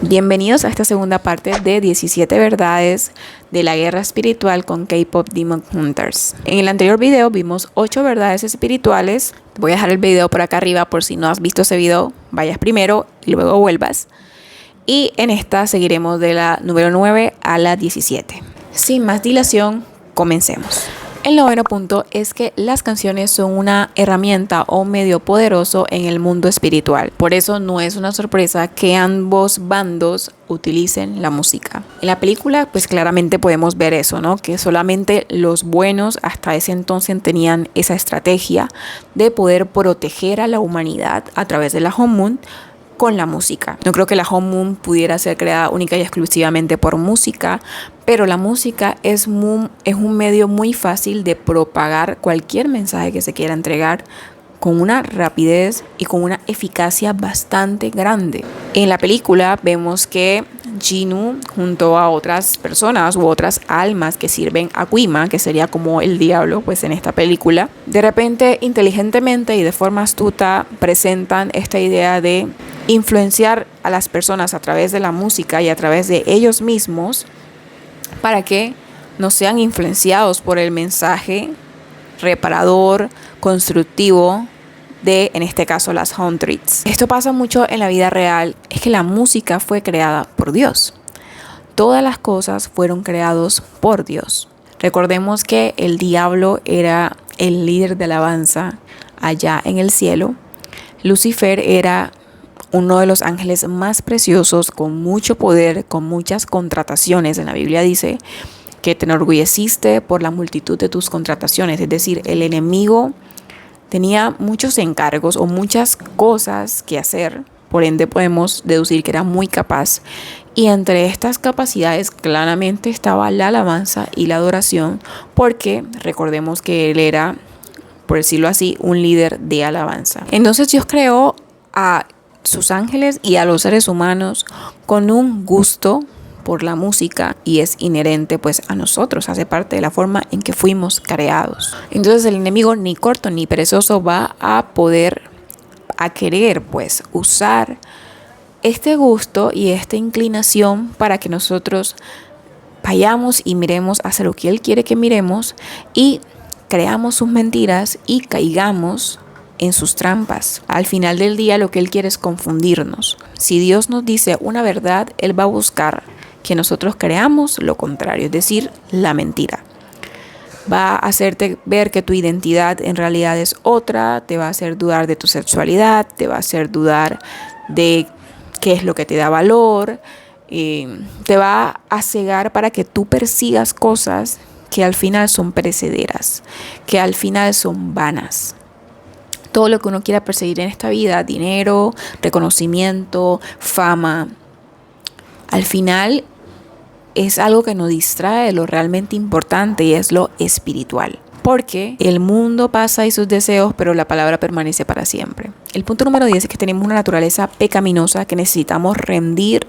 Bienvenidos a esta segunda parte de 17 verdades de la guerra espiritual con K-Pop Demon Hunters. En el anterior video vimos 8 verdades espirituales. Voy a dejar el video por acá arriba por si no has visto ese video, vayas primero y luego vuelvas. Y en esta seguiremos de la número 9 a la 17. Sin más dilación, comencemos. El noveno punto es que las canciones son una herramienta o medio poderoso en el mundo espiritual. Por eso no es una sorpresa que ambos bandos utilicen la música. En la película pues claramente podemos ver eso, ¿no? Que solamente los buenos hasta ese entonces tenían esa estrategia de poder proteger a la humanidad a través de la Honmun con la música. No creo que la Honmun pudiera ser creada única y exclusivamente por música, pero la música es un medio muy fácil de propagar cualquier mensaje que se quiera entregar con una rapidez y con una eficacia bastante grande. En la película vemos que Jinu, junto a otras personas u otras almas que sirven a Guima, que sería como el diablo pues en esta película, de repente inteligentemente y de forma astuta presentan esta idea de influenciar a las personas a través de la música y a través de ellos mismos para que no sean influenciados por el mensaje reparador, constructivo de, en este caso, las Huntress. Esto pasa mucho en la vida real, es que la música fue creada por Dios. Todas las cosas fueron creadas por Dios. Recordemos que el diablo era el líder de alabanza allá en el cielo. Lucifer era uno de los ángeles más preciosos, con mucho poder, con muchas contrataciones. En la Biblia dice que te enorgulleciste por la multitud de tus contrataciones. Es decir, el enemigo tenía muchos encargos o muchas cosas que hacer. Por ende podemos deducir que era muy capaz. Y entre estas capacidades claramente estaba la alabanza y la adoración, porque recordemos que él era, por decirlo así, un líder de alabanza. Entonces Dios creó a sus ángeles y a los seres humanos con un gusto por la música, y es inherente pues a nosotros, hace parte de la forma en que fuimos creados. Entonces el enemigo ni corto ni perezoso va a querer pues usar este gusto y esta inclinación para que nosotros vayamos y miremos hacia lo que él quiere que miremos y creamos sus mentiras y caigamos en sus trampas. Al final del día lo que él quiere es confundirnos. Si Dios nos dice una verdad, él va a buscar que nosotros creamos lo contrario, es decir, la mentira. Va a hacerte ver que tu identidad en realidad es otra, te va a hacer dudar de tu sexualidad, te va a hacer dudar de qué es lo que te da valor, te va a cegar para que tú persigas cosas que al final son perecederas, que al final son vanas. Todo lo que uno quiera perseguir en esta vida, dinero, reconocimiento, fama, al final es algo que nos distrae de lo realmente importante, y es lo espiritual. Porque el mundo pasa y sus deseos, pero la palabra permanece para siempre. El punto número 10 es que tenemos una naturaleza pecaminosa que necesitamos rendir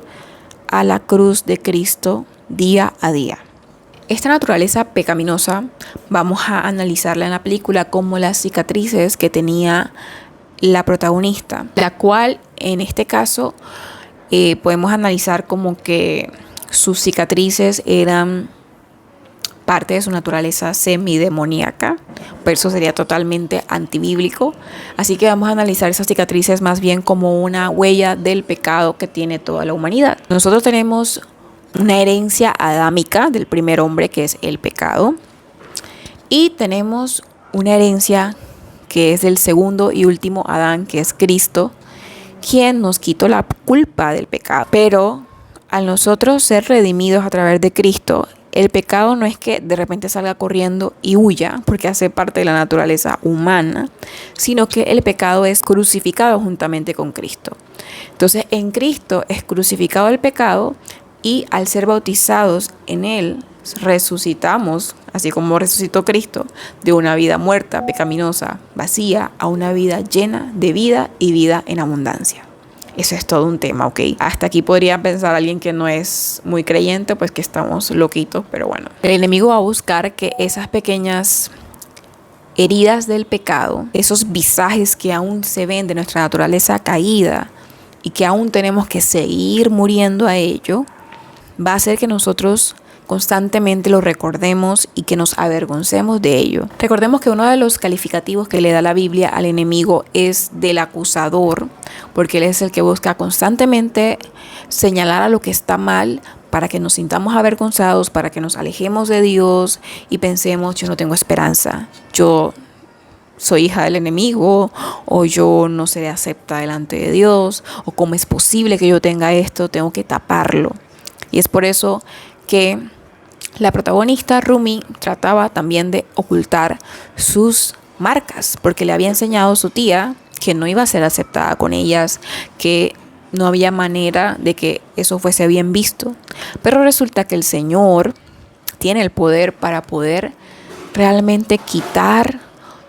a la cruz de Cristo día a día. Esta naturaleza pecaminosa vamos a analizarla en la película como las cicatrices que tenía la protagonista, la cual en este caso podemos analizar como que sus cicatrices eran parte de su naturaleza semidemoníaca, pero eso sería totalmente antibíblico. Así que vamos a analizar esas cicatrices más bien como una huella del pecado que tiene toda la humanidad. Nosotros tenemos una herencia adámica del primer hombre, que es el pecado, y tenemos una herencia que es del segundo y último Adán, que es Cristo, quien nos quitó la culpa del pecado. Pero al nosotros ser redimidos a través de Cristo, el pecado no es que de repente salga corriendo y huya, porque hace parte de la naturaleza humana, sino que el pecado es crucificado juntamente con Cristo. Entonces en Cristo es crucificado el pecado, y al ser bautizados en él resucitamos, así como resucitó Cristo, de una vida muerta, pecaminosa, vacía, a una vida llena de vida y vida en abundancia. Eso es todo un tema, ¿ok? Hasta aquí podría pensar alguien que no es muy creyente, pues que estamos loquitos, pero bueno. El enemigo va a buscar que esas pequeñas heridas del pecado, esos visajes que aún se ven de nuestra naturaleza caída, y que aún tenemos que seguir muriendo a ello, va a hacer que nosotros constantemente lo recordemos y que nos avergoncemos de ello. Recordemos que uno de los calificativos que le da la Biblia al enemigo es del acusador, porque él es el que busca constantemente señalar a lo que está mal para que nos sintamos avergonzados, para que nos alejemos de Dios y pensemos, yo no tengo esperanza, yo soy hija del enemigo, o yo no seré acepta delante de Dios, o cómo es posible que yo tenga esto, tengo que taparlo. Y es por eso que la protagonista Rumi trataba también de ocultar sus marcas, porque le había enseñado a su tía que no iba a ser aceptada con ellas, que no había manera de que eso fuese bien visto. Pero resulta que el Señor tiene el poder para poder realmente quitar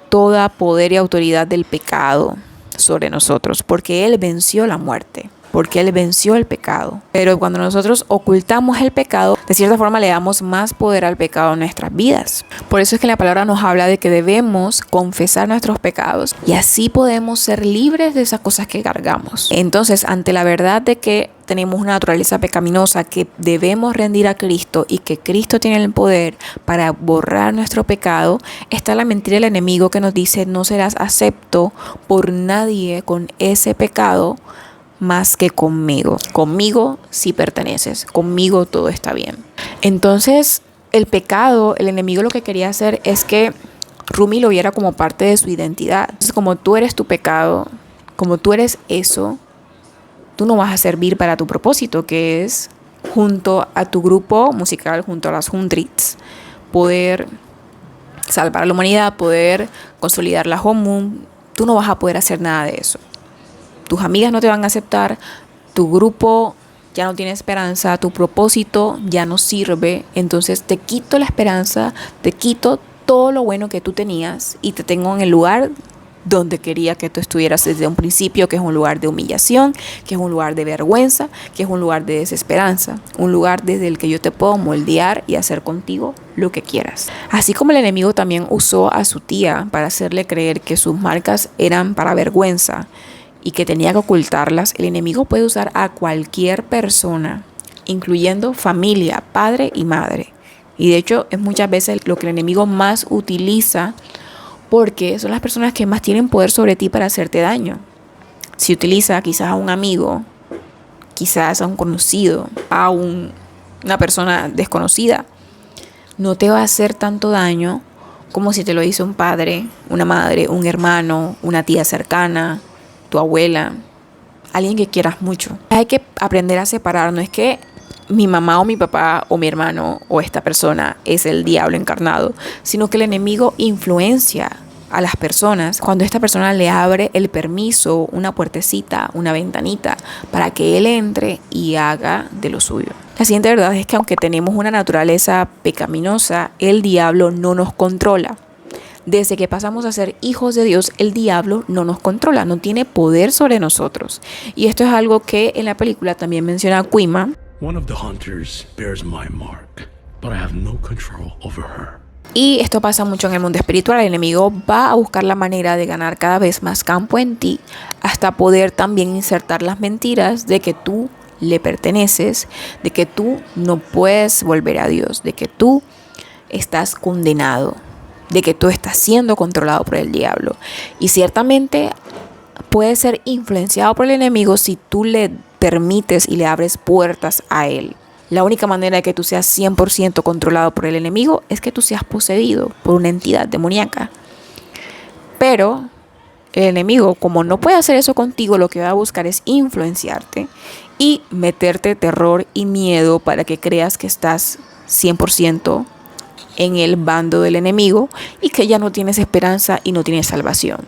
toda poder y autoridad del pecado sobre nosotros, porque Él venció la muerte, porque Él venció el pecado. Pero cuando nosotros ocultamos el pecado, de cierta forma le damos más poder al pecado en nuestras vidas. Por eso es que la palabra nos habla de que debemos confesar nuestros pecados y así podemos ser libres de esas cosas que cargamos. Entonces, ante la verdad de que tenemos una naturaleza pecaminosa que debemos rendir a Cristo y que Cristo tiene el poder para borrar nuestro pecado, está la mentira del enemigo que nos dice: no serás acepto por nadie con ese pecado más que conmigo. Conmigo sí perteneces, conmigo todo está bien. Entonces, el pecado, el enemigo lo que quería hacer es que Rumi lo viera como parte de su identidad. Entonces, como tú eres tu pecado, como tú eres eso, tú no vas a servir para tu propósito, que es, junto a tu grupo musical, junto a las Hundreds, poder salvar a la humanidad, poder consolidar la Homu. Tú no vas a poder hacer nada de eso. Tus amigas no te van a aceptar, tu grupo ya no tiene esperanza, tu propósito ya no sirve. Entonces te quito la esperanza, te quito todo lo bueno que tú tenías y te tengo en el lugar donde quería que tú estuvieras desde un principio, que es un lugar de humillación, que es un lugar de vergüenza, que es un lugar de desesperanza, un lugar desde el que yo te puedo moldear y hacer contigo lo que quieras. Así como el enemigo también usó a su tía para hacerle creer que sus marcas eran para vergüenza y que tenía que ocultarlas, el enemigo puede usar a cualquier persona, incluyendo familia, padre y madre. Y de hecho es muchas veces lo que el enemigo más utiliza, porque son las personas que más tienen poder sobre ti para hacerte daño. Si utiliza quizás a un amigo, quizás a un conocido, a una persona desconocida, no te va a hacer tanto daño como si te lo hizo un padre, una madre, un hermano, una tía cercana, tu abuela, alguien que quieras mucho. Hay que aprender a separar. No es que mi mamá o mi papá o mi hermano o esta persona es el diablo encarnado, sino que el enemigo influencia a las personas cuando esta persona le abre el permiso, una puertecita, una ventanita para que él entre y haga de lo suyo. La siguiente verdad es que aunque tenemos una naturaleza pecaminosa, el diablo no nos controla. Desde que pasamos a ser hijos de Dios, el diablo no nos controla, no tiene poder sobre nosotros. Y esto es algo que en la película también menciona Quima. One of the hunters bears my mark, but I have no control over her. Y esto pasa mucho en el mundo espiritual. El enemigo va a buscar la manera de ganar cada vez más campo en ti, hasta poder también insertar las mentiras de que tú le perteneces, de que tú no puedes volver a Dios, de que tú estás condenado, de que tú estás siendo controlado por el diablo. Y ciertamente puede ser influenciado por el enemigo si tú le permites y le abres puertas a él. La única manera de que tú seas 100% controlado por el enemigo es que tú seas poseído por una entidad demoníaca. Pero el enemigo, como no puede hacer eso contigo, lo que va a buscar es influenciarte y meterte terror y miedo para que creas que estás 100% en el bando del enemigo y que ya no tienes esperanza y no tienes salvación.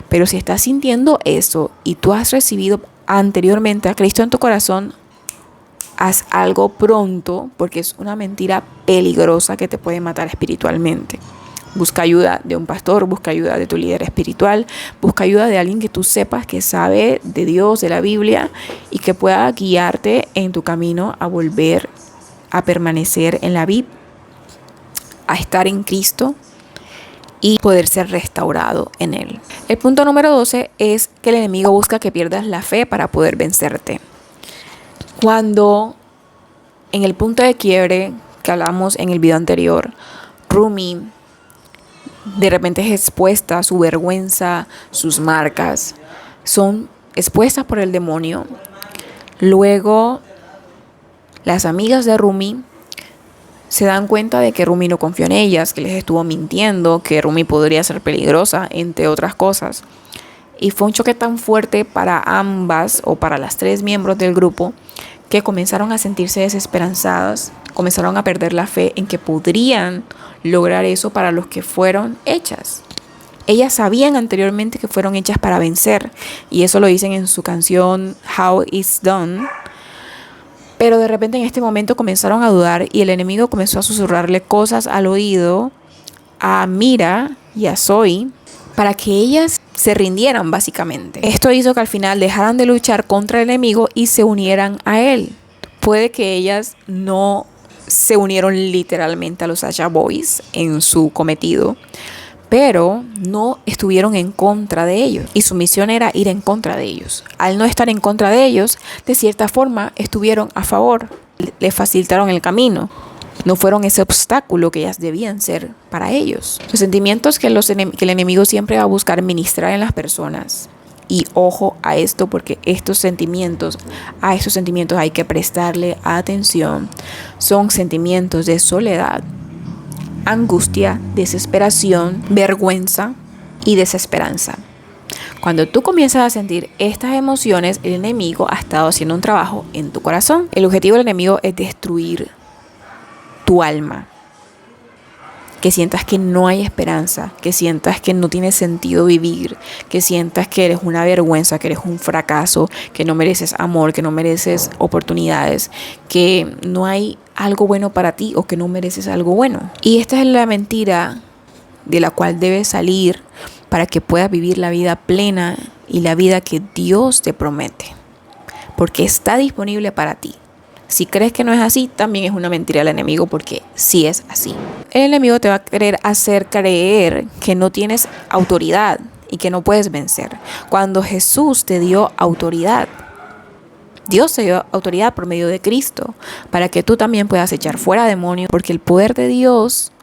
Pero si estás sintiendo eso y tú has recibido anteriormente a Cristo en tu corazón, haz algo pronto, porque es una mentira peligrosa que te puede matar espiritualmente. Busca ayuda de un pastor, busca ayuda de tu líder espiritual, busca ayuda de alguien que tú sepas que sabe de Dios, de la Biblia, y que pueda guiarte en tu camino a volver a permanecer en la vida, a estar en Cristo y poder ser restaurado en él. El punto número 12 es que el enemigo busca que pierdas la fe para poder vencerte. Cuando en el punto de quiebre que hablamos en el video anterior, Rumi de repente es expuesta, su vergüenza, sus marcas son expuestas por el demonio. Luego las amigas de Rumi se dan cuenta de que Rumi no confió en ellas, que les estuvo mintiendo, que Rumi podría ser peligrosa, entre otras cosas. Y fue un choque tan fuerte para ambas o para las 3 miembros del grupo que comenzaron a sentirse desesperanzadas, comenzaron a perder la fe en que podrían lograr eso para los que fueron hechas. Ellas sabían anteriormente que fueron hechas para vencer, y eso lo dicen en su canción How It's Done. Pero de repente en este momento comenzaron a dudar y el enemigo comenzó a susurrarle cosas al oído a Mira y a Zoe para que ellas se rindieran básicamente. Esto hizo que al final dejaran de luchar contra el enemigo y se unieran a él. Puede que ellas no se unieron literalmente a los Sasha Boys en su cometido, pero no estuvieron en contra de ellos y su misión era ir en contra de ellos. Al no estar en contra de ellos, de cierta forma estuvieron a favor, les facilitaron el camino. No fueron ese obstáculo que ellas debían ser para ellos. Los sentimientos que el enemigo siempre va a buscar ministrar en las personas. Y ojo a esto, porque a estos sentimientos hay que prestarle atención. Son sentimientos de soledad, angustia, desesperación, vergüenza y desesperanza. Cuando tú comienzas a sentir estas emociones, el enemigo ha estado haciendo un trabajo en tu corazón. El objetivo del enemigo es destruir tu alma. Que sientas que no hay esperanza, que sientas que no tiene sentido vivir, que sientas que eres una vergüenza, que eres un fracaso, que no mereces amor, que no mereces oportunidades, que no hay algo bueno para ti o que no mereces algo bueno. Y esta es la mentira de la cual debes salir para que puedas vivir la vida plena y la vida que Dios te promete, porque está disponible para ti. Si crees que no es así, también es una mentira del enemigo, porque sí es así. El enemigo te va a querer hacer creer que no tienes autoridad y que no puedes vencer. Cuando Jesús te dio autoridad, Dios te dio autoridad por medio de Cristo, para que tú también puedas echar fuera demonios, porque el poder de Dios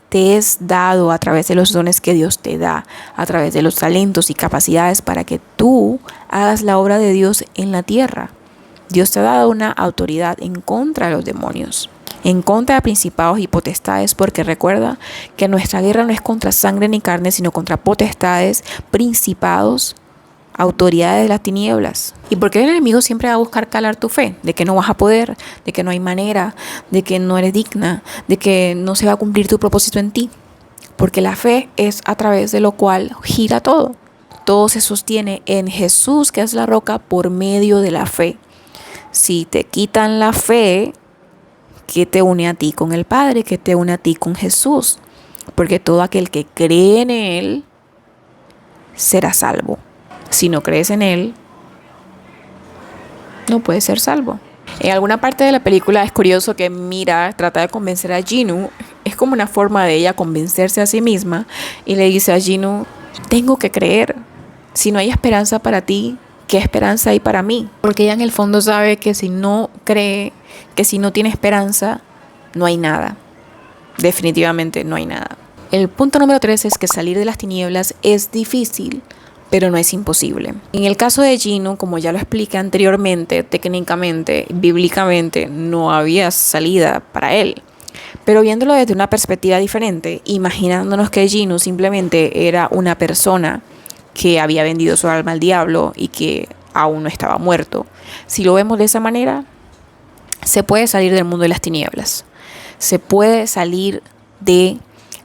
te es dado a través de los dones que Dios te da, a través de los talentos y capacidades para que tú hagas la obra de Dios en la tierra. Dios te ha dado una autoridad en contra de los demonios, en contra de principados y potestades, porque recuerda que nuestra guerra no es contra sangre ni carne, sino contra potestades, principados, autoridades de las tinieblas. ¿Y por qué el enemigo siempre va a buscar calar tu fe? De que no vas a poder, de que no hay manera, de que no eres digna, de que no se va a cumplir tu propósito en ti. Porque la fe es a través de lo cual gira todo. Todo se sostiene en Jesús, que es la roca, por medio de la fe. Si te quitan la fe, ¿qué te une a ti con el Padre? ¿Qué te une a ti con Jesús? Porque todo aquel que cree en Él será salvo. Si no crees en Él, no puedes ser salvo. En alguna parte de la película es curioso que Mira trata de convencer a Jinu. Es como una forma de ella convencerse a sí misma. Y le dice a Jinu, tengo que creer. Si no hay esperanza para ti, ¿qué esperanza hay para mí? Porque ella en el fondo sabe que si no cree, que si no tiene esperanza, no hay nada. Definitivamente no hay nada. El punto número 3 es que salir de las tinieblas es difícil, pero no es imposible. En el caso de Jinu, como ya lo expliqué anteriormente, técnicamente, bíblicamente, no había salida para él. Pero viéndolo desde una perspectiva diferente, imaginándonos que Jinu simplemente era una persona que había vendido su alma al diablo y que aún no estaba muerto. Si lo vemos de esa manera, se puede salir del mundo de las tinieblas. Se puede salir de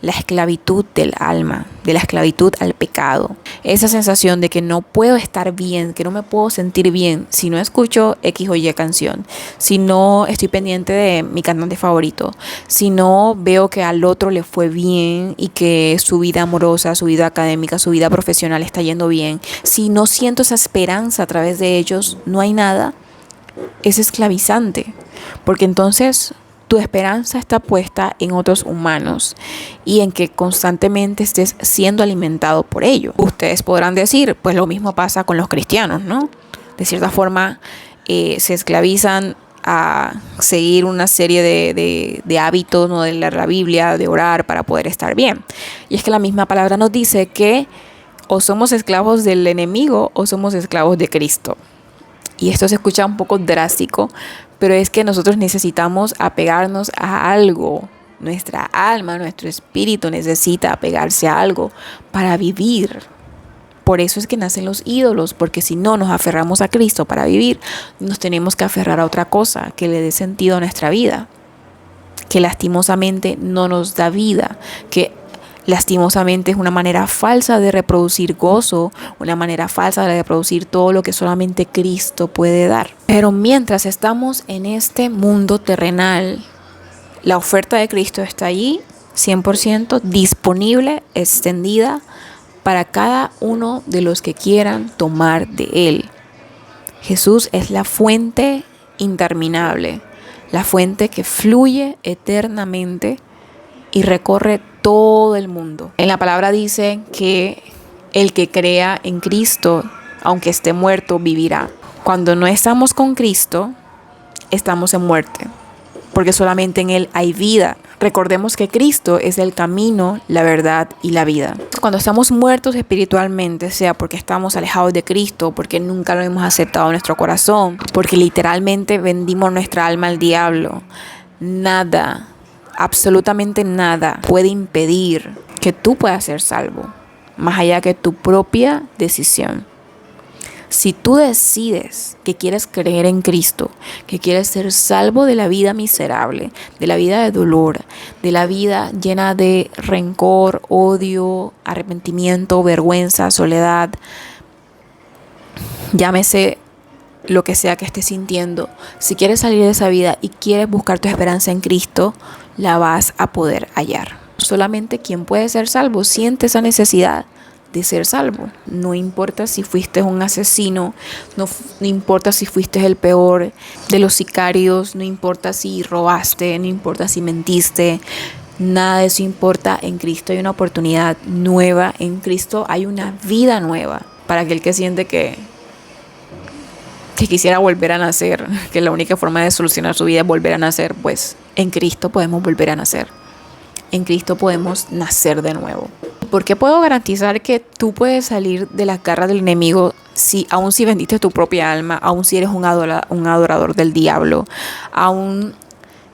la esclavitud del alma, de la esclavitud al pecado. Esa sensación de que no puedo estar bien, que no me puedo sentir bien si no escucho X o Y canción, si no estoy pendiente de mi cantante favorito, si no veo que al otro le fue bien y que su vida amorosa, su vida académica, su vida profesional está yendo bien, si no siento esa esperanza a través de ellos, no hay nada. Es esclavizante, porque entonces tu esperanza está puesta en otros humanos y en que constantemente estés siendo alimentado por ello. Ustedes podrán decir, pues lo mismo pasa con los cristianos, ¿no? De cierta forma se esclavizan a seguir una serie de hábitos, ¿no?, de leer la Biblia, de orar para poder estar bien. Y es que la misma palabra nos dice que o somos esclavos del enemigo o somos esclavos de Cristo. Y esto se escucha un poco drástico, pero es que nosotros necesitamos apegarnos a algo. Nuestra alma, nuestro espíritu necesita apegarse a algo para vivir. Por eso es que nacen los ídolos, porque si no nos aferramos a Cristo para vivir, nos tenemos que aferrar a otra cosa que le dé sentido a nuestra vida, que lastimosamente no nos da vida, que lastimosamente es una manera falsa de reproducir gozo, una manera falsa de reproducir todo lo que solamente Cristo puede dar. Pero mientras estamos en este mundo terrenal, la oferta de Cristo está allí, 100% disponible, extendida para cada uno de los que quieran tomar de Él. Jesús es la fuente interminable, la fuente que fluye eternamente y recorre todo el mundo. En la palabra dice que el que crea en Cristo, aunque esté muerto, vivirá. Cuando no estamos con Cristo, estamos en muerte, porque solamente en Él hay vida. Recordemos que Cristo es el camino, la verdad y la vida. Cuando estamos muertos espiritualmente, sea porque estamos alejados de Cristo, porque nunca lo hemos aceptado en nuestro corazón, porque literalmente vendimos nuestra alma al diablo, nada, absolutamente nada puede impedir que tú puedas ser salvo, más allá que tu propia decisión. Si tú decides que quieres creer en Cristo, que quieres ser salvo de la vida miserable, de la vida de dolor, de la vida llena de rencor, odio, arrepentimiento, vergüenza, soledad, llámese lo que sea que estés sintiendo, si quieres salir de esa vida y quieres buscar tu esperanza en Cristo, la vas a poder hallar. Solamente quien puede ser salvo siente esa necesidad de ser salvo. No importa si fuiste un asesino, no importa si fuiste el peor de los sicarios, no importa si robaste, no importa si mentiste, nada de eso importa. En Cristo hay una oportunidad nueva, en Cristo hay una vida nueva para aquel que siente que quisiera volver a nacer, que la única forma de solucionar su vida es volver a nacer. Pues en Cristo podemos volver a nacer. En Cristo podemos nacer de nuevo. ¿Por qué puedo garantizar que tú puedes salir de la garra del enemigo aun si vendiste tu propia alma, aun si eres un adorador del diablo, aun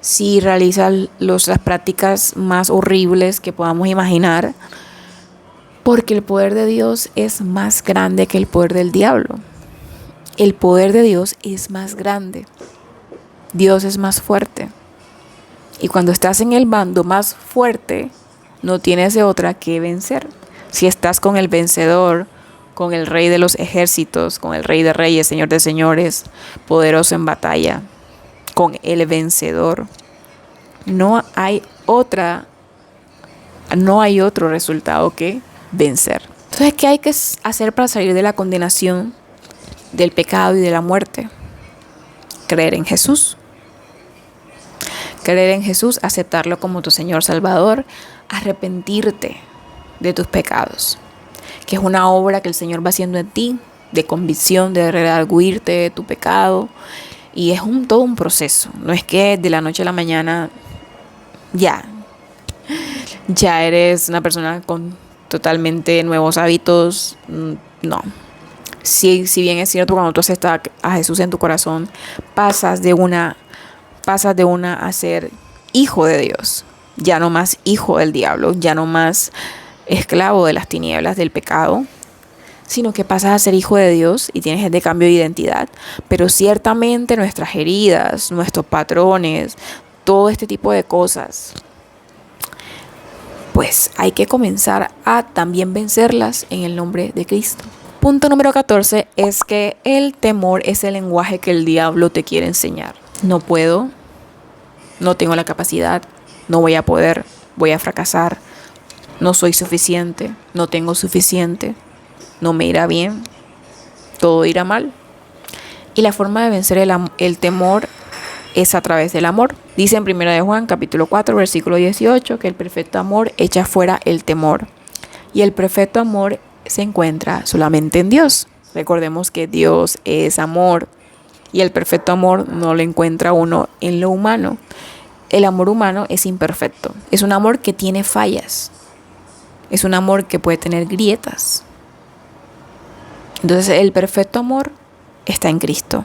si realizas las prácticas más horribles que podamos imaginar? Porque el poder de Dios es más grande que el poder del diablo. El poder de Dios es más grande. Dios es más fuerte. Y cuando estás en el bando más fuerte, no tienes de otra que vencer. Si estás con el vencedor, con el rey de los ejércitos, con el rey de reyes, señor de señores, poderoso en batalla, con el vencedor, no hay otro resultado que vencer. Entonces, ¿qué hay que hacer para salir de la condenación, del pecado y de la muerte? Creer en Jesús. Creer en Jesús, aceptarlo como tu Señor Salvador, arrepentirte de tus pecados, que es una obra que el Señor va haciendo en ti, de convicción, de redarguirte de tu pecado, y es todo un proceso. No es que de la noche a la mañana ya eres una persona con totalmente nuevos hábitos. No. Si bien es cierto, cuando tú aceptas a Jesús en tu corazón, pasas de una a ser hijo de Dios, ya no más hijo del diablo, ya no más esclavo de las tinieblas del pecado, sino que pasas a ser hijo de Dios y tienes este cambio de identidad. Pero ciertamente nuestras heridas, nuestros patrones, todo este tipo de cosas, pues hay que comenzar a también vencerlas en el nombre de Cristo. Punto número 14 es que el temor es el lenguaje que el diablo te quiere enseñar. No puedo, no tengo la capacidad, no voy a poder, voy a fracasar, no soy suficiente, no tengo suficiente, no me irá bien, todo irá mal. Y la forma de vencer el temor es a través del amor. Dice en 1 de Juan capítulo 4 versículo 18 que el perfecto amor echa fuera el temor. Y el perfecto amor se encuentra solamente en Dios. Recordemos que Dios es amor y el perfecto amor no lo encuentra uno en lo humano. El amor humano es imperfecto. Es un amor que tiene fallas. Es un amor que puede tener grietas. Entonces el perfecto amor está en Cristo.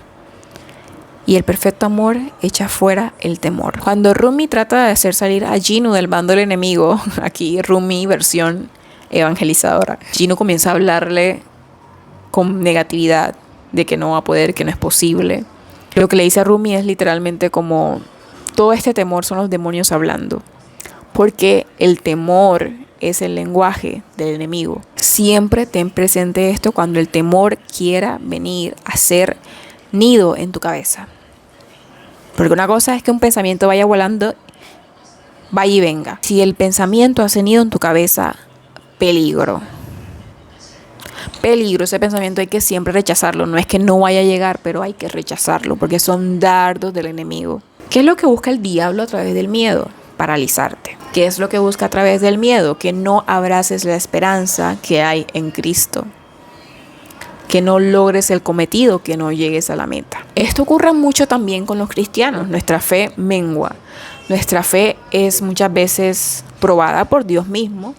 Y el perfecto amor echa fuera el temor. Cuando Rumi trata de hacer salir a Gino del bando del enemigo, aquí Rumi versión evangelizadora, Gino comienza a hablarle con negatividad de que no va a poder, que no es posible. Lo que le dice a Rumi es literalmente como todo este temor son los demonios hablando. Porque el temor es el lenguaje del enemigo. Siempre ten presente esto cuando el temor quiera venir a ser nido en tu cabeza. Porque una cosa es que un pensamiento vaya volando, vaya y venga. Si el pensamiento hace nido en tu cabeza, peligro. Peligro, ese pensamiento hay que siempre rechazarlo. No es que no vaya a llegar, pero hay que rechazarlo porque son dardos del enemigo. ¿Qué es lo que busca el diablo a través del miedo? Paralizarte. ¿Qué es lo que busca a través del miedo? Que no abraces la esperanza que hay en Cristo. Que no logres el cometido, que no llegues a la meta. Esto ocurre mucho también con los cristianos. Nuestra fe mengua. Nuestra fe es muchas veces probada por Dios mismo.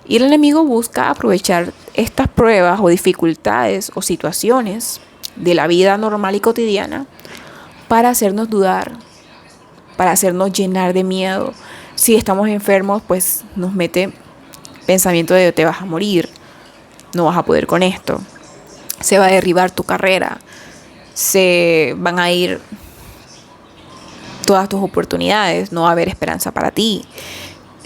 Y el enemigo busca aprovechar estas pruebas o dificultades o situaciones de la vida normal y cotidiana para hacernos dudar, para hacernos llenar de miedo. Si estamos enfermos, pues nos mete pensamiento de te vas a morir, no vas a poder con esto, se va a derribar tu carrera, se van a ir todas tus oportunidades, no va a haber esperanza para ti.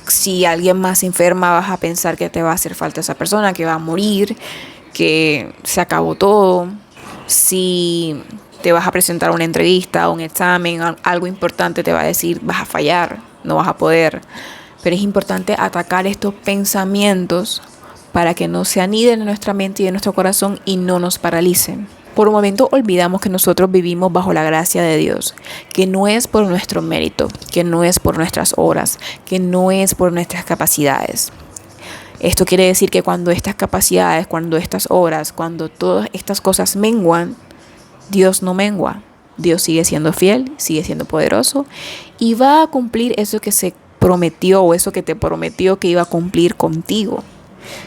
Si alguien más se enferma, vas a pensar que te va a hacer falta esa persona, que va a morir, que se acabó todo. Si te vas a presentar a una entrevista, un examen, algo importante te va a decir, vas a fallar, no vas a poder. Pero es importante atacar estos pensamientos para que no se aniden en nuestra mente y en nuestro corazón y no nos paralicen. Por un momento olvidamos que nosotros vivimos bajo la gracia de Dios, que no es por nuestro mérito, que no es por nuestras obras, que no es por nuestras capacidades. Esto quiere decir que cuando estas capacidades, cuando estas obras, cuando todas estas cosas menguan, Dios no mengua. Dios sigue siendo fiel, sigue siendo poderoso y va a cumplir eso que se prometió o eso que te prometió que iba a cumplir contigo,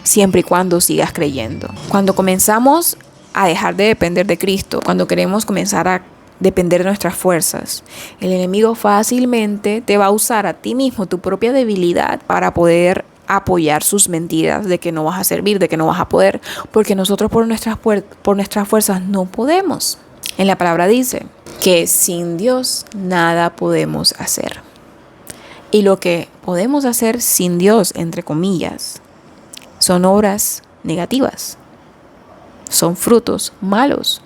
siempre y cuando sigas creyendo. Cuando comenzamos a dejar de depender de Cristo, cuando queremos comenzar a depender de nuestras fuerzas, el enemigo fácilmente te va a usar a ti mismo, tu propia debilidad, para poder apoyar sus mentiras de que no vas a servir, de que no vas a poder, porque nosotros por nuestras fuerzas no podemos. En la palabra dice que sin Dios nada podemos hacer. Y lo que podemos hacer sin Dios, entre comillas, son obras negativas. Son frutos malos.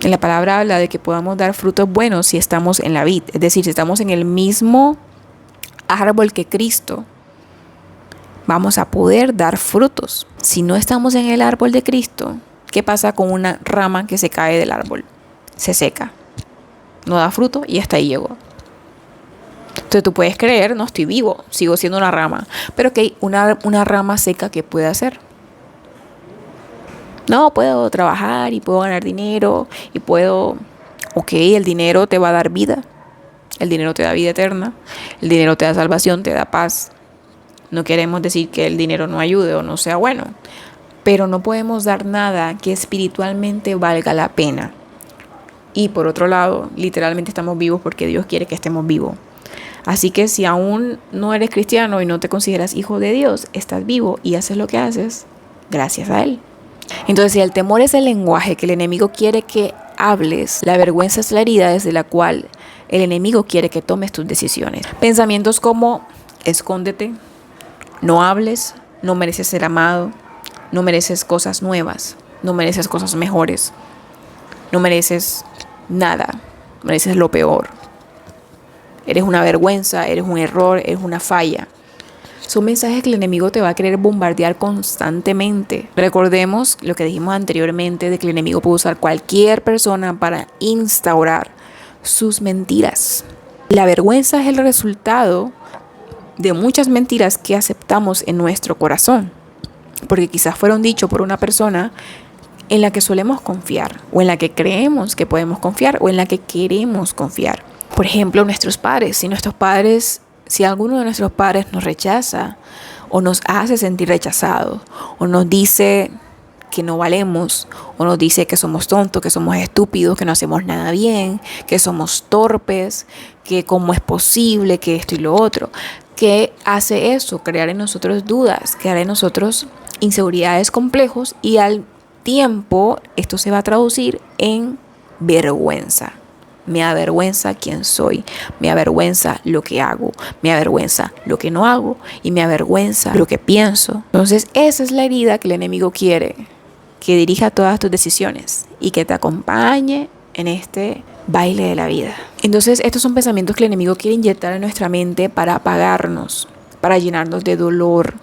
En la palabra habla de que podamos dar frutos buenos si estamos en la vid, es decir, si estamos en el mismo árbol que Cristo, vamos a poder dar frutos. Si no estamos en el árbol de Cristo, ¿qué pasa con una rama que se cae del árbol? Se seca, no da fruto y hasta ahí llegó. Entonces tú puedes creer, no estoy vivo, sigo siendo una rama, pero que hay una rama seca, ¿qué puede hacer? No, puedo trabajar y puedo ganar dinero y puedo... Ok, el dinero te va a dar vida. El dinero te da vida eterna. El dinero te da salvación, te da paz. No queremos decir que el dinero no ayude o no sea bueno. Pero no podemos dar nada que espiritualmente valga la pena. Y por otro lado, literalmente estamos vivos porque Dios quiere que estemos vivos. Así que si aún no eres cristiano y no te consideras hijo de Dios, estás vivo y haces lo que haces gracias a Él. Entonces, si el temor es el lenguaje que el enemigo quiere que hables, la vergüenza es la herida desde la cual el enemigo quiere que tomes tus decisiones. Pensamientos como escóndete, no hables, no mereces ser amado, no mereces cosas nuevas, no mereces cosas mejores, no mereces nada, mereces lo peor. Eres una vergüenza, eres un error, eres una falla. Son mensajes que el enemigo te va a querer bombardear constantemente. Recordemos lo que dijimos anteriormente de que el enemigo puede usar cualquier persona para instaurar sus mentiras. La vergüenza es el resultado de muchas mentiras que aceptamos en nuestro corazón, porque quizás fueron dichos por una persona en la que solemos confiar, o en la que creemos que podemos confiar, o en la que queremos confiar. Por ejemplo, nuestros padres. Si alguno de nuestros padres nos rechaza, o nos hace sentir rechazados, o nos dice que no valemos, o nos dice que somos tontos, que somos estúpidos, que no hacemos nada bien, que somos torpes, que cómo es posible, que esto y lo otro. ¿Qué hace eso? Crear en nosotros dudas, crear en nosotros inseguridades, complejos, y al tiempo esto se va a traducir en vergüenza. Me avergüenza quién soy, me avergüenza lo que hago, me avergüenza lo que no hago y me avergüenza lo que pienso. Entonces esa es la herida que el enemigo quiere, que dirija todas tus decisiones y que te acompañe en este baile de la vida. Entonces estos son pensamientos que el enemigo quiere inyectar en nuestra mente para apagarnos, para llenarnos de dolor,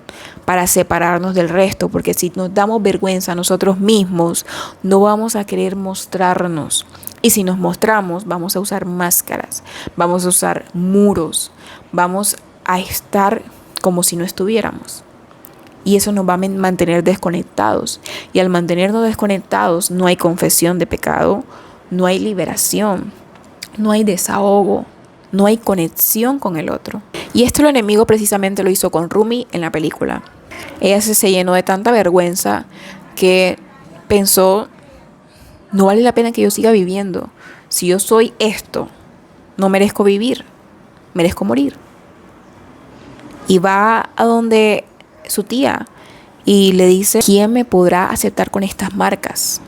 para separarnos del resto, porque si nos damos vergüenza a nosotros mismos, no vamos a querer mostrarnos. Y si nos mostramos, vamos a usar máscaras, vamos a usar muros, vamos a estar como si no estuviéramos. Y eso nos va a mantener desconectados. Y al mantenernos desconectados, no hay confesión de pecado, no hay liberación, no hay desahogo, no hay conexión con el otro. Y esto el enemigo precisamente lo hizo con Rumi en la película. Ella se llenó de tanta vergüenza que pensó: no vale la pena que yo siga viviendo. Si yo soy esto, no merezco vivir, merezco morir. Y va a donde su tía y le dice: ¿quién me podrá aceptar con estas marcas?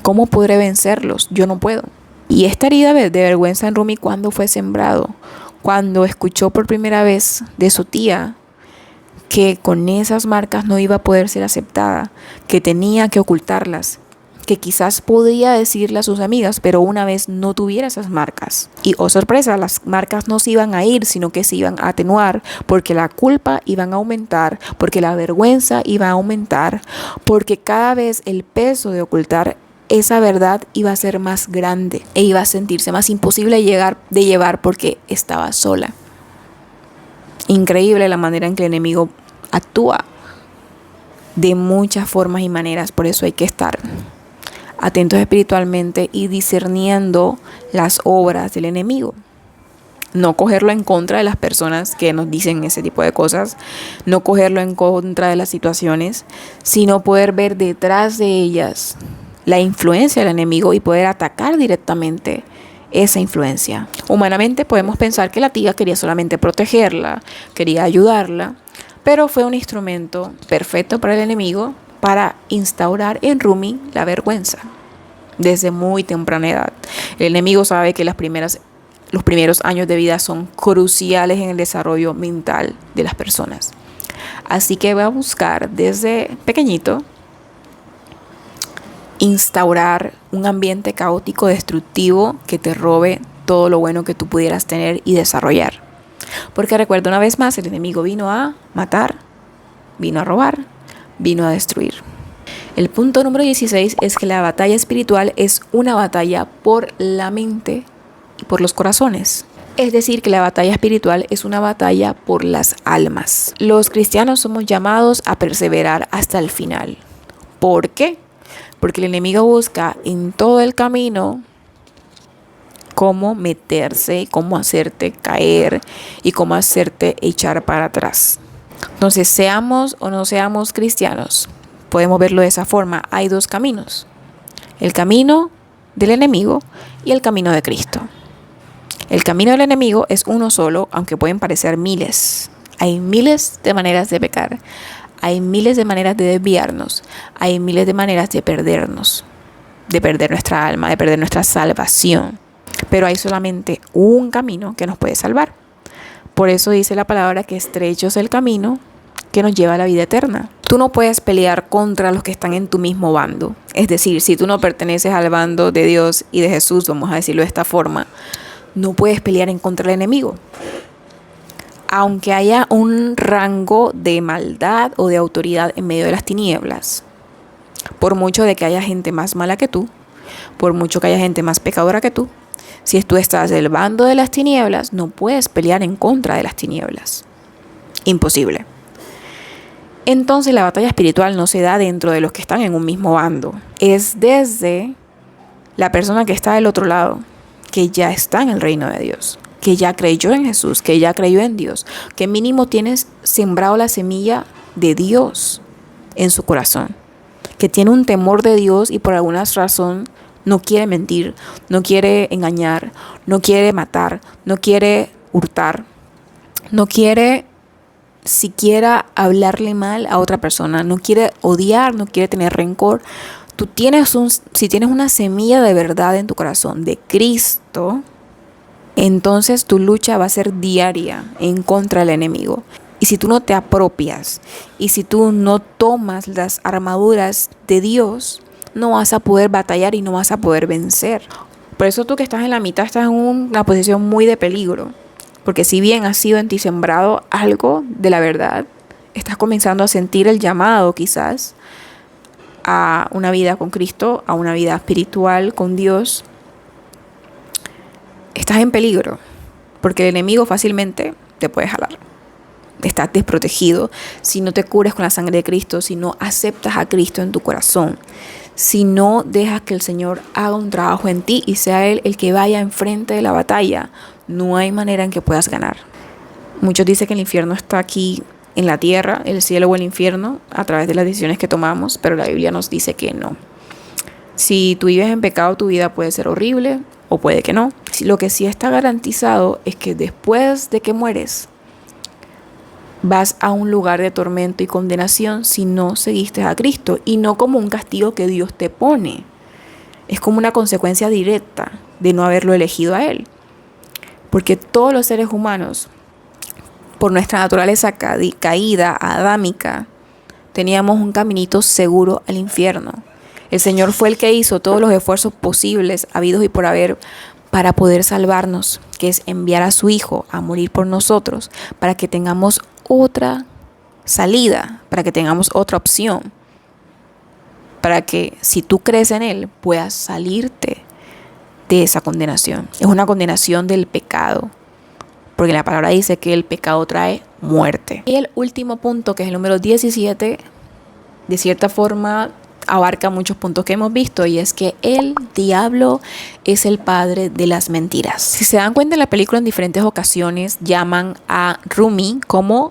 ¿Cómo podré vencerlos? Yo no puedo. Y esta herida de vergüenza en Rumi, ¿cuándo fue sembrado? Cuando escuchó por primera vez de su tía que con esas marcas no iba a poder ser aceptada, que tenía que ocultarlas, que quizás podía decirle a sus amigas, pero una vez no tuviera esas marcas. Y oh sorpresa, las marcas no se iban a ir, sino que se iban a atenuar, porque la culpa iba a aumentar, porque la vergüenza iba a aumentar, porque cada vez el peso de ocultar esa verdad iba a ser más grande e iba a sentirse más imposible de llevar porque estaba sola. Increíble la manera en que el enemigo actúa de muchas formas y maneras. Por eso hay que estar atentos espiritualmente y discerniendo las obras del enemigo. No cogerlo en contra de las personas que nos dicen ese tipo de cosas, no cogerlo en contra de las situaciones, sino poder ver detrás de ellas la influencia del enemigo y poder atacar directamente esa influencia. Humanamente podemos pensar que la tía quería solamente protegerla, quería ayudarla, pero fue un instrumento perfecto para el enemigo para instaurar en Rumi la vergüenza desde muy temprana edad. El enemigo sabe que los primeros años de vida son cruciales en el desarrollo mental de las personas. Así que va a buscar desde pequeñito instaurar un ambiente caótico, destructivo, que te robe todo lo bueno que tú pudieras tener y desarrollar. Porque recuerda, una vez más, el enemigo vino a matar, vino a robar, vino a destruir. El punto número 16 es que la batalla espiritual es una batalla por la mente y por los corazones. Es decir, que la batalla espiritual es una batalla por las almas. Los cristianos somos llamados a perseverar hasta el final. ¿Por qué? Porque el enemigo busca en todo el camino cómo meterse, cómo hacerte caer y cómo hacerte echar para atrás. Entonces, seamos o no seamos cristianos, podemos verlo de esa forma. Hay dos caminos: el camino del enemigo y el camino de Cristo. El camino del enemigo es uno solo, aunque pueden parecer miles. Hay miles de maneras de pecar. Hay miles de maneras de desviarnos. Hay miles de maneras de perdernos, de perder nuestra alma, de perder nuestra salvación. Pero hay solamente un camino que nos puede salvar. Por eso dice la palabra que estrecho es el camino que nos lleva a la vida eterna. Tú no puedes pelear contra los que están en tu mismo bando. Es decir, si tú no perteneces al bando de Dios y de Jesús, vamos a decirlo de esta forma, no puedes pelear en contra del enemigo. Aunque haya un rango de maldad o de autoridad en medio de las tinieblas, por mucho de que haya gente más mala que tú, por mucho que haya gente más pecadora que tú, Si tú estás del bando de las tinieblas, no puedes pelear en contra de las tinieblas. Imposible. Entonces la batalla espiritual no se da dentro de los que están en un mismo bando. Es desde la persona que está del otro lado, que ya está en el reino de Dios, que ya creyó en Jesús, que ya creyó en Dios, que mínimo tienes sembrado la semilla de Dios en su corazón, que tiene un temor de Dios y por alguna razón no quiere mentir, no quiere engañar, no quiere matar, no quiere hurtar, no quiere siquiera hablarle mal a otra persona, no quiere odiar, no quiere tener rencor. Si tienes una semilla de verdad en tu corazón de Cristo, entonces tu lucha va a ser diaria en contra del enemigo. Y si tú no te apropias y si tú no tomas las armaduras de Dios, no vas a poder batallar y no vas a poder vencer. Por eso tú que estás en la mitad estás en una posición muy de peligro. Porque si bien ha sido en ti sembrado algo de la verdad, estás comenzando a sentir el llamado quizás a una vida con Cristo, a una vida espiritual con Dios. Estás en peligro porque el enemigo fácilmente te puede jalar. Estás desprotegido si no te cubres con la sangre de Cristo, si no aceptas a Cristo en tu corazón, si no dejas que el Señor haga un trabajo en ti y sea Él el que vaya enfrente de la batalla. No hay manera en que puedas ganar. Muchos dicen que el infierno está aquí en la tierra, el cielo o el infierno, a través de las decisiones que tomamos, pero la Biblia nos dice que no. Si tú vives en pecado, tu vida puede ser horrible o puede que no. Lo que sí está garantizado es que después de que mueres, vas a un lugar de tormento y condenación si no seguiste a Cristo, y no como un castigo que Dios te pone. Es como una consecuencia directa de no haberlo elegido a Él. Porque todos los seres humanos, por nuestra naturaleza caída, adámica, teníamos un caminito seguro al infierno. El Señor fue el que hizo todos los esfuerzos posibles, habidos y por haber, para poder salvarnos, que es enviar a su Hijo a morir por nosotros, para que tengamos otra salida, para que tengamos otra opción, para que si tú crees en Él, puedas salirte de esa condenación. Es una condenación del pecado, porque la palabra dice que el pecado trae muerte. Y el último punto, que es el número 17, de cierta forma abarca muchos puntos que hemos visto, y es que el diablo es el padre de las mentiras. Si se dan cuenta, en la película en diferentes ocasiones llaman a Rumi como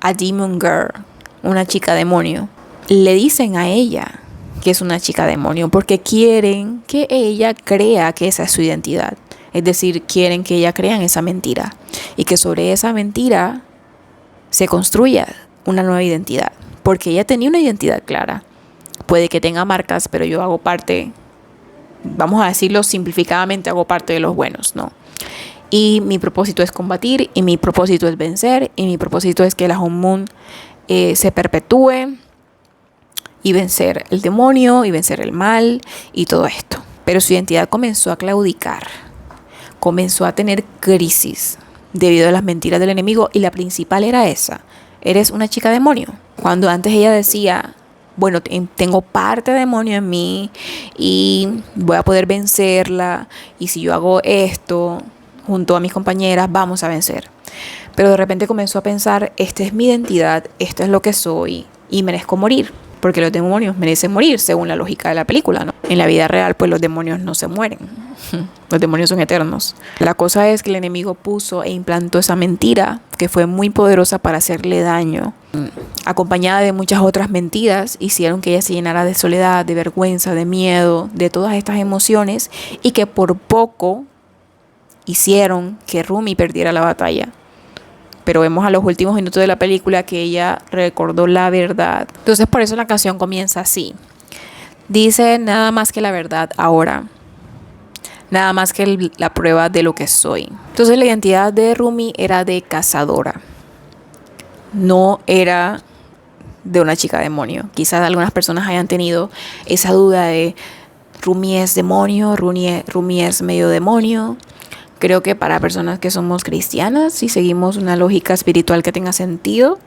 a demon girl, una chica demonio. Le dicen a ella que es una chica demonio porque quieren que ella crea que esa es su identidad. Es decir, quieren que ella crea en esa mentira y que sobre esa mentira se construya una nueva identidad, porque ella tenía una identidad clara. Puede que tenga marcas, pero yo hago parte, vamos a decirlo simplificadamente, hago parte de los buenos, ¿no? Y mi propósito es combatir, y mi propósito es vencer, y mi propósito es que la Hommun se perpetúe y vencer el demonio y vencer el mal y todo esto. Pero su identidad comenzó a claudicar, comenzó a tener crisis debido a las mentiras del enemigo, y la principal era esa: eres una chica demonio. Cuando antes ella decía, bueno, tengo parte de demonio en mí y voy a poder vencerla, y si yo hago esto junto a mis compañeras vamos a vencer. Pero de repente comenzó a pensar, esta es mi identidad, esto es lo que soy y merezco morir, porque los demonios merecen morir según la lógica de la película, ¿no? En la vida real, pues los demonios no se mueren. Los demonios son eternos. La cosa es que el enemigo puso e implantó esa mentira que fue muy poderosa para hacerle daño. Acompañada de muchas otras mentiras, hicieron que ella se llenara de soledad, de vergüenza, de miedo, de todas estas emociones, y que por poco hicieron que Rumi perdiera la batalla. Pero vemos a los últimos minutos de la película que ella recordó la verdad. Entonces por eso la canción comienza así. Dice: nada más que la verdad ahora, nada más que la prueba de lo que soy. Entonces la identidad de Rumi era de cazadora, no era de una chica demonio. Quizás algunas personas hayan tenido esa duda de Rumi es demonio, Rumi es medio demonio. Creo que para personas que somos cristianas, si seguimos una lógica espiritual que tenga sentido,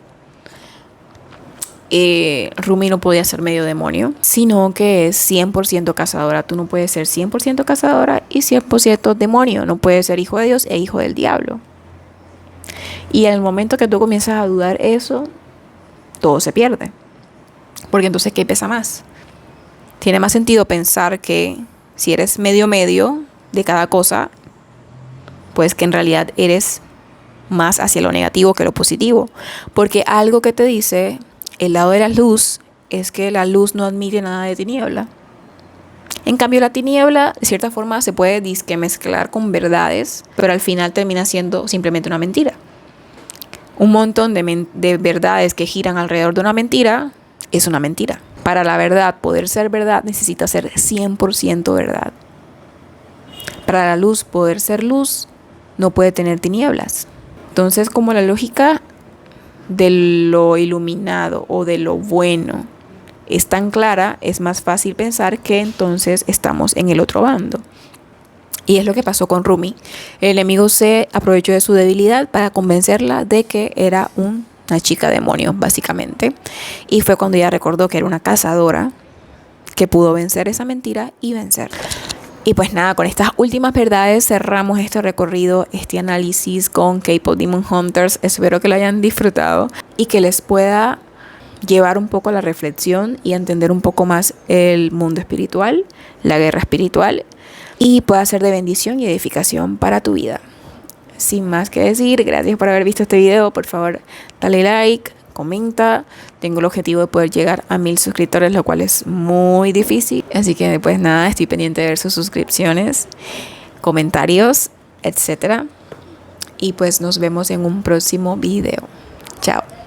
Rumi no podía ser medio demonio, sino que es 100% cazadora. Tú no puedes ser 100% cazadora y 100% demonio. No puedes ser hijo de Dios e hijo del diablo. Y en el momento que tú comienzas a dudar eso, todo se pierde. Porque entonces, ¿qué pesa más? Tiene más sentido pensar que si eres medio de cada cosa, pues que en realidad eres más hacia lo negativo que lo positivo. Porque algo que te dice el lado de la luz es que la luz no admite nada de tiniebla. En cambio, la tiniebla, de cierta forma, se puede disque mezclar con verdades, pero al final termina siendo simplemente una mentira. Un montón de verdades que giran alrededor de una mentira es una mentira. Para la verdad poder ser verdad necesita ser 100% verdad. Para la luz poder ser luz no puede tener tinieblas. Entonces, como la lógica de lo iluminado o de lo bueno es tan clara, es más fácil pensar que entonces estamos en el otro bando. Y es lo que pasó con Rumi. El enemigo se aprovechó de su debilidad para convencerla de que era una chica demonio, básicamente. Y fue cuando ella recordó que era una cazadora que pudo vencer esa mentira y vencerla. Y pues nada, con estas últimas verdades cerramos este recorrido, este análisis con K-Pop Demon Hunters. Espero que lo hayan disfrutado y que les pueda llevar un poco a la reflexión y a entender un poco más el mundo espiritual, la guerra espiritual, y pueda ser de bendición y edificación para tu vida. Sin más que decir, gracias por haber visto este video. Por favor, dale like, comenta. Tengo el objetivo de poder llegar a 1000 suscriptores, lo cual es muy difícil. Así que pues nada, estoy pendiente de ver sus suscripciones, comentarios, etc. Y pues nos vemos en un próximo video. Chao.